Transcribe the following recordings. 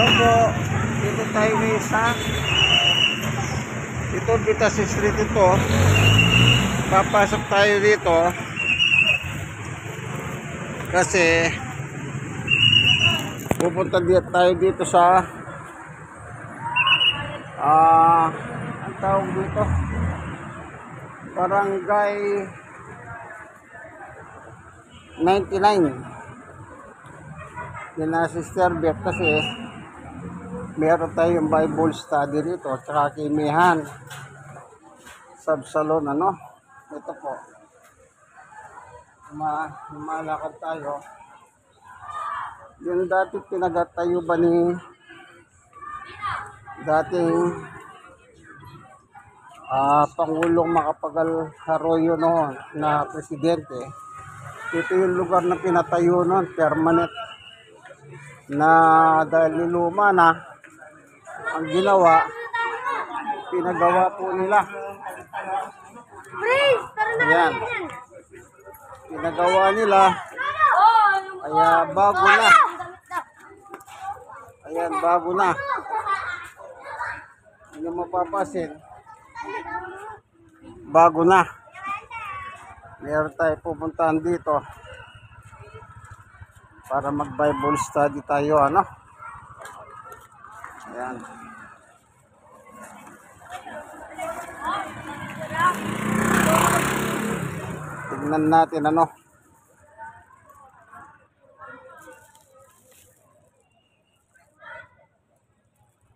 Hello po. Dito tayo ngayon sa ito, Vitas Street ito. Papasok tayo dito kasi pupunta tayo dito sa ang tawag dito, Barangay 99 na Sister Beth, kasi meron tayong Bible study dito tsaka kimihan subsalon. Ito po, lumalakad tayo. Yung dati pinagatayo ba ni dating Pangulong Macapagal Arroyo noon na presidente. Ito yung lugar na pinatayo noon, permanent, na dahil luma na ang ginawa, pinagawa po nila. Ayan, pinagawa nila, kaya bago na. Ayan, bago na. Hindi mapapasin, bago na. Meron tayo pupuntahan dito para mag Bible study tayo, Ayan. Tignan natin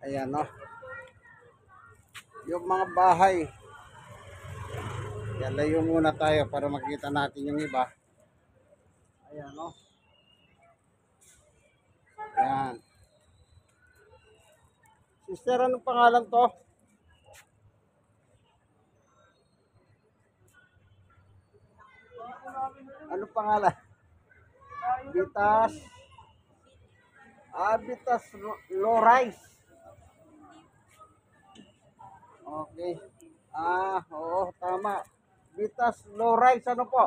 Ayan, yung mga bahay. Yan, layo muna tayo para makita natin yung iba. Ayan, Ayan. Sister, anong pangalan to? Anong pangalan? Vitas. Vitas Lorais. Okay. Oo, tama. Vitas Lorais, ano po?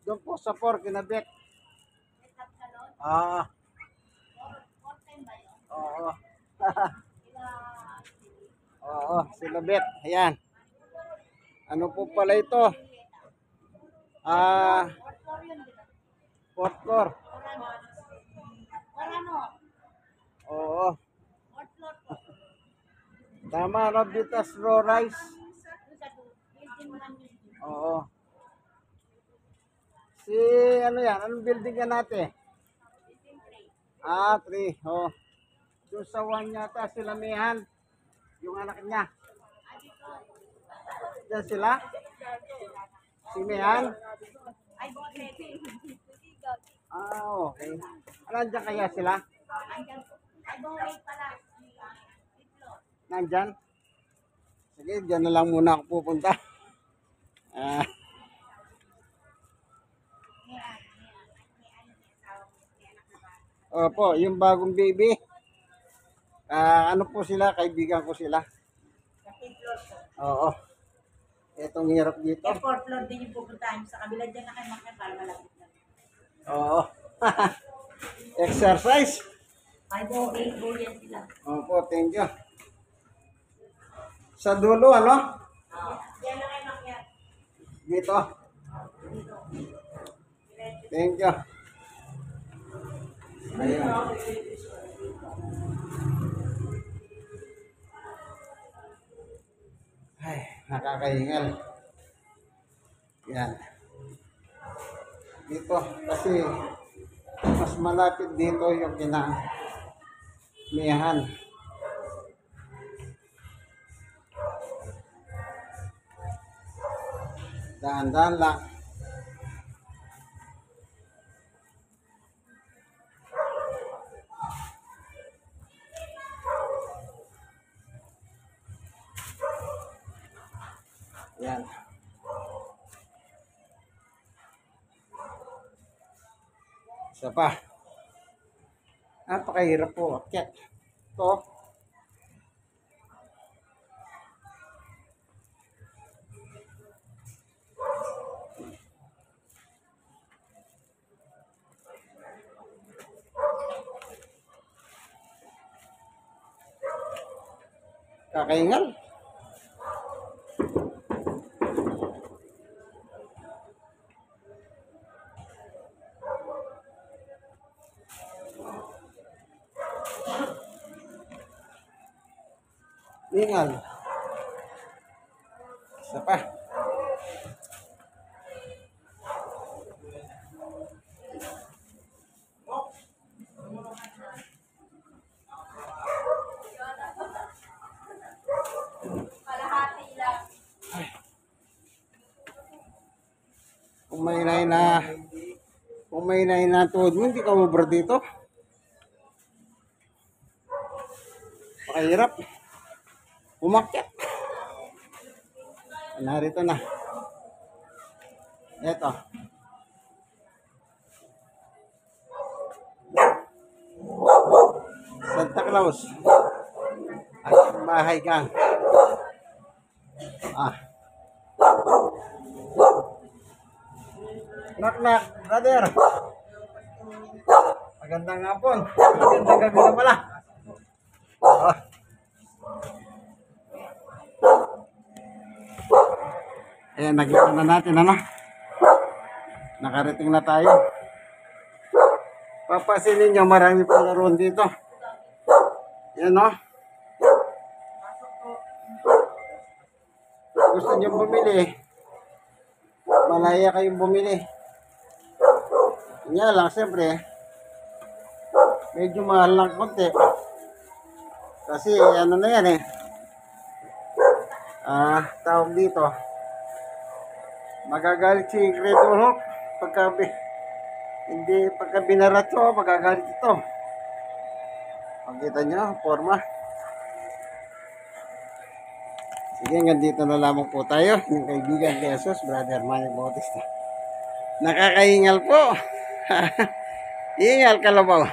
Doon po sa Kinabek. Oo. Oo, sila Bet. Ayan. Ano po pala ito? Fourth floor. Oo. Tama, Vitas Lorais. Oo. Si ano yan? Anong building yan natin? 3. Oh. Doon sa 1 yata sila Mehan, yung anak niya. Diyan sila? Si Mehan? Okay. Nandiyan kaya sila? Nandyan? Sige, dyan na lang muna ako pupunta. Opo, yung bagong baby. Ano po sila, kaibigan ko sila. Oo. Etong hirap dito. Fourth floor din yung pupuntahan sa kabila dyan na kayo para malapit na. Oo. Exercise. 508 po yan sila. Opo, thank you. Sa dulo, Yan na kayo makyat. Dito. Thank you. Ayun. Ay, nakakahingal. Yan. Dito, kasi mas malapit dito yung kinamihan. Dahan-dahan lang. Yan. Isa pa. Napakahirap po. Akyat. Ito. Kakaingal. Ingal. Isa pa. Kalahati lang. Kung may inahin na tuhod mo, hindi ka ubra dito. Pakahirap. Umakyat. Narito na. Eto. Santa Claus. At bahay ka. Ah. Knock knock, brother. Magandang hapon. Magandang gabi na pala. Ah. Ayan, nakita na natin, ano? Nakarating na tayo. Papasinin nyo, marami pang laruan dito. Yan, no? Gusto nyo bumili, malaya kayong bumili. Nga lang, siyempre, medyo mahal lang konti. Kasi, ano na yan eh. Tawag dito. Magagalit si Incredible Hulk pagka binarat ko, magagalit ito. Makita nyo, forma. Sige, hanggang dito na lamang po tayo. Yung kaibigan ni Jesus, Brother Manny Bautista. Nakakaingal po. Ingal, kalabaw.